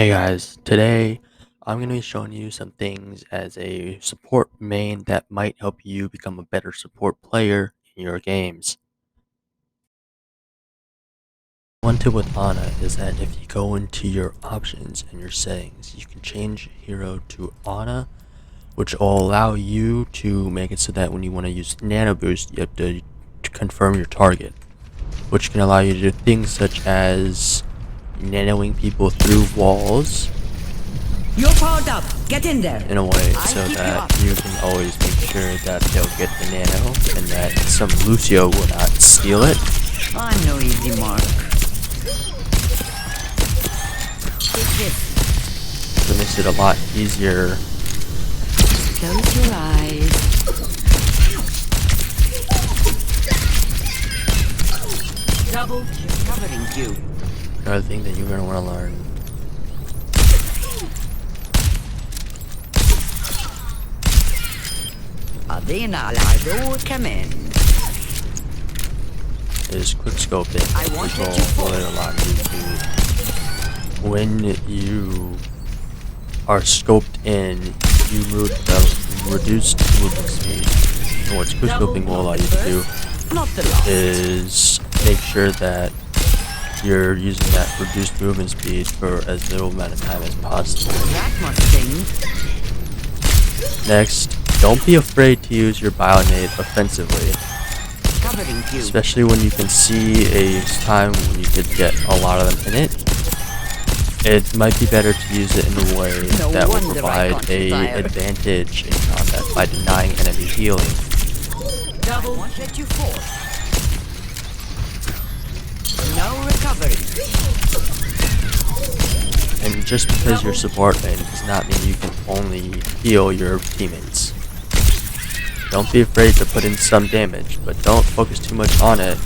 Hey guys, today I'm going to be showing you some things as a support main that might help you become a better support player in your games. One tip with Ana is that if you go into your options and your settings, you can change hero to Ana, which will allow you to make it so that when you want to use Nano Boost, you have to confirm your target, which can allow you to do things such as nanoing people through walls You're powered up. Get in there. in a way I'll so keep you that up. you can always make sure that they'll get the nano and that some Lucio will not steal it. I'm no easy mark. Take this. So it makes it a lot easier. Close your eyes. Double kill. Covering you. Another thing that you're going to want to learn Adina Alado, come in. is quick scoping, I which wanted will you for- really allow you to, when you are scoped in, you move the reduced movement speed. And what quick scoping will allow you to do Not the last. is make sure that you're using that reduced movement speed for as little amount of time as possible. That must sting. Next, don't be afraid to use your Bionade offensively, Covering you. especially when you can see a time when you could get a lot of them in it. It might be better to use it in a way No that will wonder I provide can't be a tired. advantage in combat by denying enemy healing. Double. I wanted you for. No recovery. And just because you're support main does not mean you can only heal your teammates. Don't be afraid to put in some damage, but don't focus too much on it.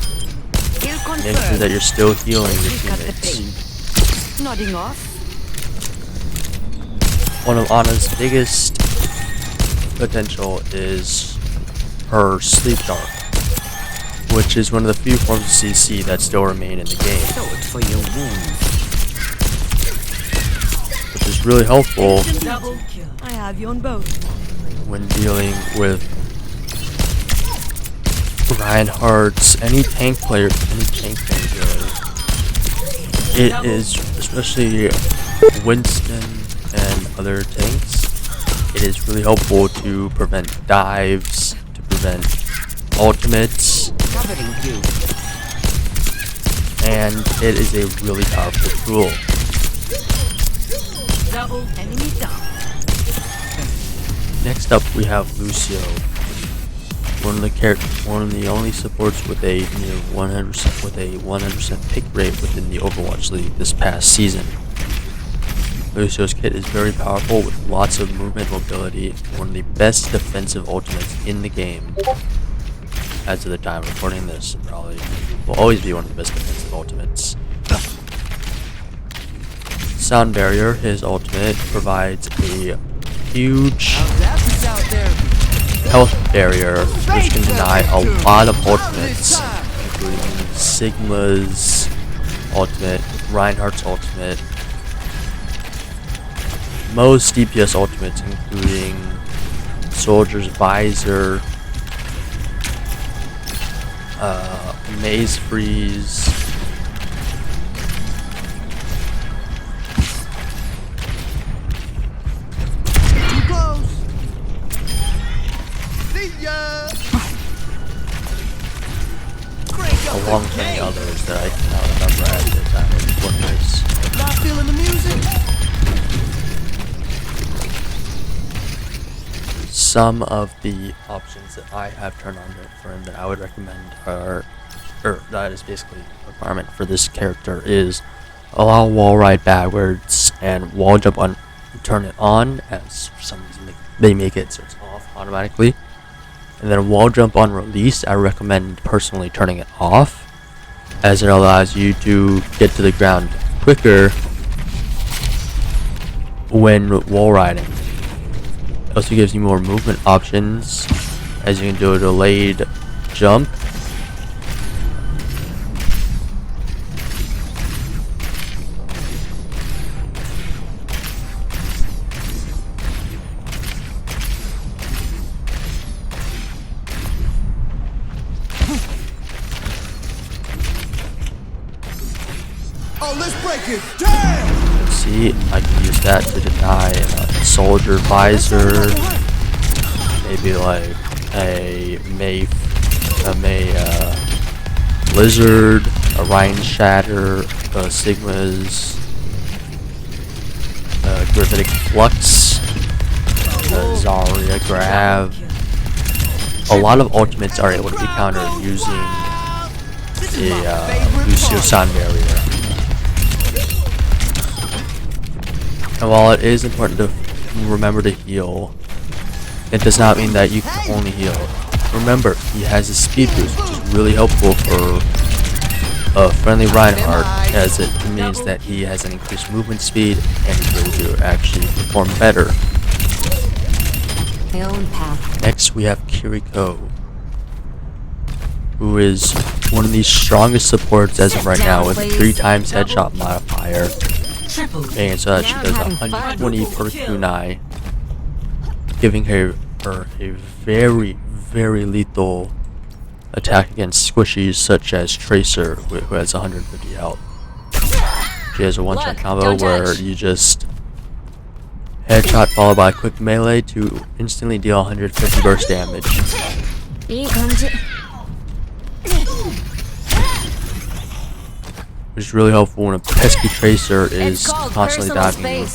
Kill confirmed. Make sure that you're still healing your Look at the teammates. pain. Nodding off. One of Ana's biggest potential is her Sleep Dark, which is one of the few forms of CC that still remain in the game, Sword for your wounds. which is really helpful Double kill. I have you on both. when dealing with Reinhardt's, any tank player, any tank thing really. It is, especially Winston and other tanks, it is really helpful to prevent dives, to prevent ultimates, Covering you. and it is a really powerful tool. Double enemy down. Next up we have Lucio, one of the only supports with a near 100% pick rate within the Overwatch League this past season. Lucio's kit is very powerful with lots of movement mobility, one of the best defensive ultimates in the game. As of the time of recording this, it probably will always be one of the best defensive ultimates. Sound Barrier, his ultimate, provides a huge health barrier which can deny a lot of ultimates, including Sigma's ultimate, Reinhardt's ultimate, most DPS ultimates, including Soldier's Visor, Maze Freeze, Too close. See ya. Crank up along the with many game. others that I cannot remember at the time of recording this. Not feeling the music? Some of the options that I have turned on for him that I would recommend are, or that is basically a requirement for this character, is allow wall ride backwards and wall jump on, turn it on, as for some reason they make it so it's off automatically. And then wall jump on release, I recommend personally turning it off, as it allows you to get to the ground quicker when wall riding. It also gives you more movement options, as you can do a delayed jump, Break it down! See, I can use that to deny a soldier visor, maybe like a May Blizzard, a Rhine Shatter, Sigma's, Gravitic Flux, Zarya Grab. A lot of ultimates are able to be countered using a Lucio Sun barrier. And while it is important to remember to heal, it does not mean that you can only heal. Remember, he has a speed boost, which is really helpful for a friendly Reinhardt, as it means that he has an increased movement speed and is able to actually perform better. My own path. Next, we have Kiriko, who is one of the strongest supports as of right now, with a 3 times headshot modifier, and so that she does 120 per kunai, giving her a very, very lethal attack against squishies such as Tracer, who has 150 health. She has a one-shot combo where you just headshot followed by a quick melee to instantly deal 150 burst damage. Which is really helpful when a pesky Tracer is constantly diving you.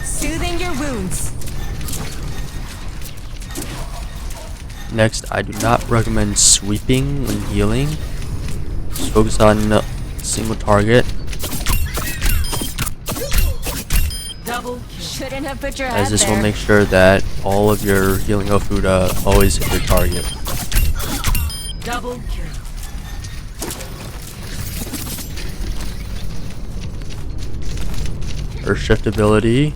Soothing your wounds. Next, I do not recommend sweeping when healing. Just focus on a single target, Shouldn't have put your as head this will there. make sure that all of your healing Ofuda always hit your target. Double kill. Her shift ability,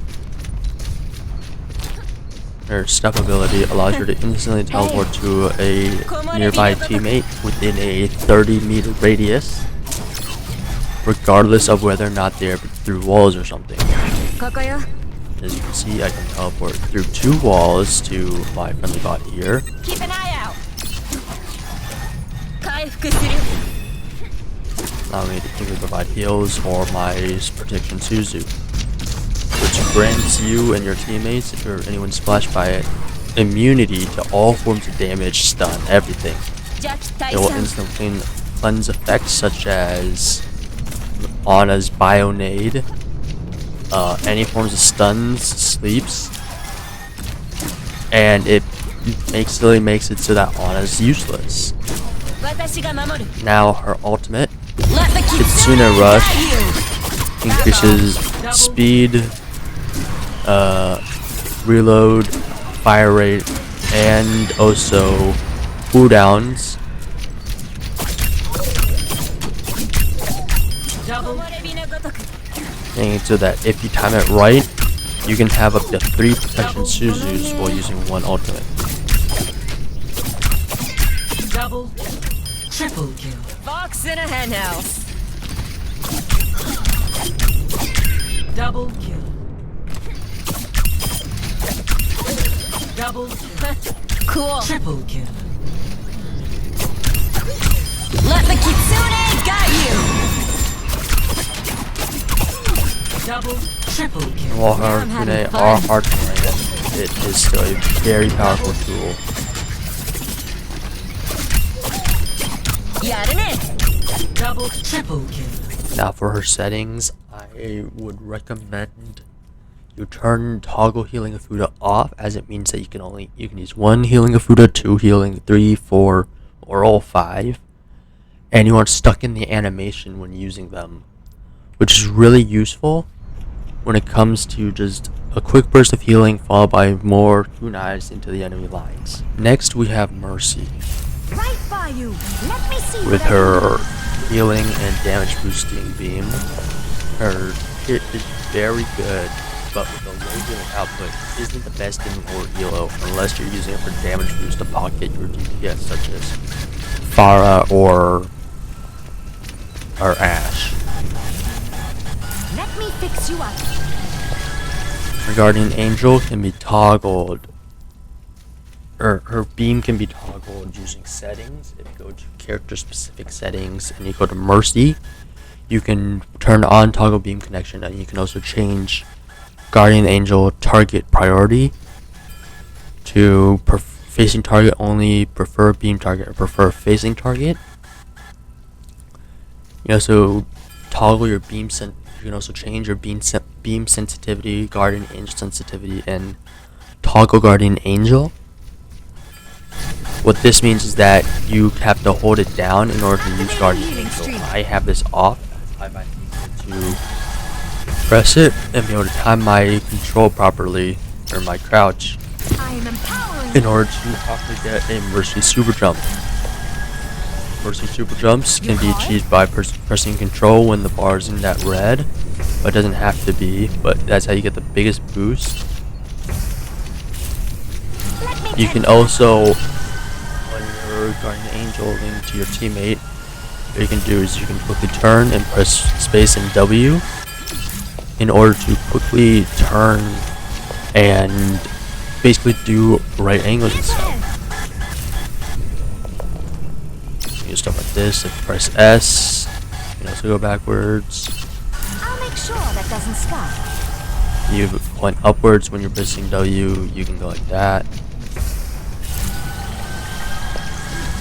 her step ability, allows her to instantly teleport to a nearby teammate within a 30-meter radius, regardless of whether or not they're through walls or something. Kokoyo. As you can see, I can teleport through 2 walls to my friendly bot here. Keep an eye out. Kaifuku suru. Allow me to quickly provide heals or my protection Suzu, which grants you and your teammates, or anyone splashed by it, immunity to all forms of damage, stun, everything. It will instantly cleanse effects such as Ana's Bionade, any forms of stuns, sleeps, and it really makes it so that Ana's useless. Now her ultimate, Kitsune Rush, increases speed, reload, fire rate, and also cooldowns. Making it so that if you time it right, you can have up to 3 protection Suzus while using 1 ultimate. Double, triple kill. Fox in a henhouse. Double kill. Double kill. Cool. Triple kill. Let the Kitsune got you. Double, triple kill. While Now her I'm having Kune fun. are hard to land, it is still a very powerful tool. Double, triple kill. Now for her settings, I would recommend you turn toggle healing Afuda off, as it means that you can use 1 healing Afuda, 2 healing, 3, 4, or all 5, and you aren't stuck in the animation when using them, which is really useful when it comes to just a quick burst of healing followed by more kunais into the enemy lines. Next we have Mercy, Right by you. Let me see with what I her healing and damage boosting beam. Her hit is very good, but with the low healing output isn't the best in War Elo unless you're using it for damage boost to pocket your DPS, such as Pharah or Ashe. Let me fix you up. Her Guardian Angel can be toggled her beam can be toggled using settings. If you go to character specific settings and you go to Mercy, you can turn on toggle beam connection, and you can also change Guardian Angel target priority to facing target only, prefer beam target, or prefer facing target. You also toggle your beam you can also change your beam sensitivity, Guardian Angel sensitivity, and toggle Guardian Angel. What this means is that you have to hold it down in order to use Guardian Angel. I have this off. I might need to press it and be able to time my control properly, or my crouch, I am empowering in order to properly get a Mercy super jump. Mercy super jumps can be achieved by pressing control when the bar is in that red, but it doesn't have to be, but that's how you get the biggest boost. You can also, when you're Guardian Angel into your teammate, what you can do is you can quickly turn and press space and W in order to quickly turn and basically do right angles and stuff. You do stuff like this. If you press S, you can also go backwards. I'll make sure that doesn't scar. You point upwards when you're pressing W. You can go like that.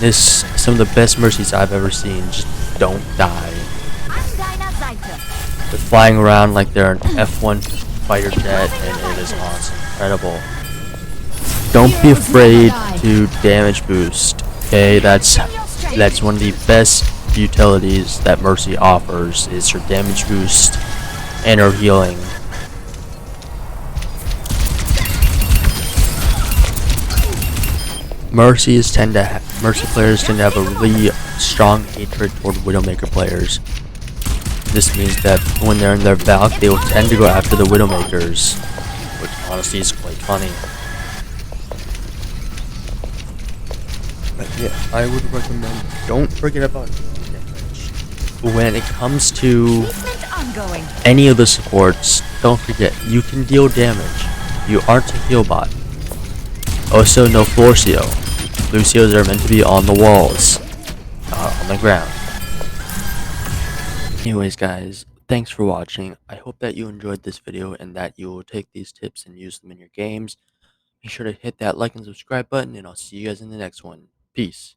This is some of the best Mercies I've ever seen. Just don't die. I'm Dinah Zaita. They're flying around like they're an F1 fighter jet, and it is awesome, incredible. Don't be afraid to damage boost. Okay, that's one of the best utilities that Mercy offers, is her damage boost and her healing. Mercy players tend to have a really strong hatred toward Widowmaker players. This means that when they're in their Valk, they will tend to go after the Widowmakers, which honestly is quite funny. But yeah, I would recommend, don't forget about damage. When it comes to Treatment ongoing. any of the supports, don't forget, you can deal damage. You aren't a heal bot. Also, no Florcio. Lucios are meant to be on the walls, not on the ground. Anyways guys, thanks for watching. I hope that you enjoyed this video and that you will take these tips and use them in your games. Make sure to hit that like and subscribe button, and I'll see you guys in the next one. Peace.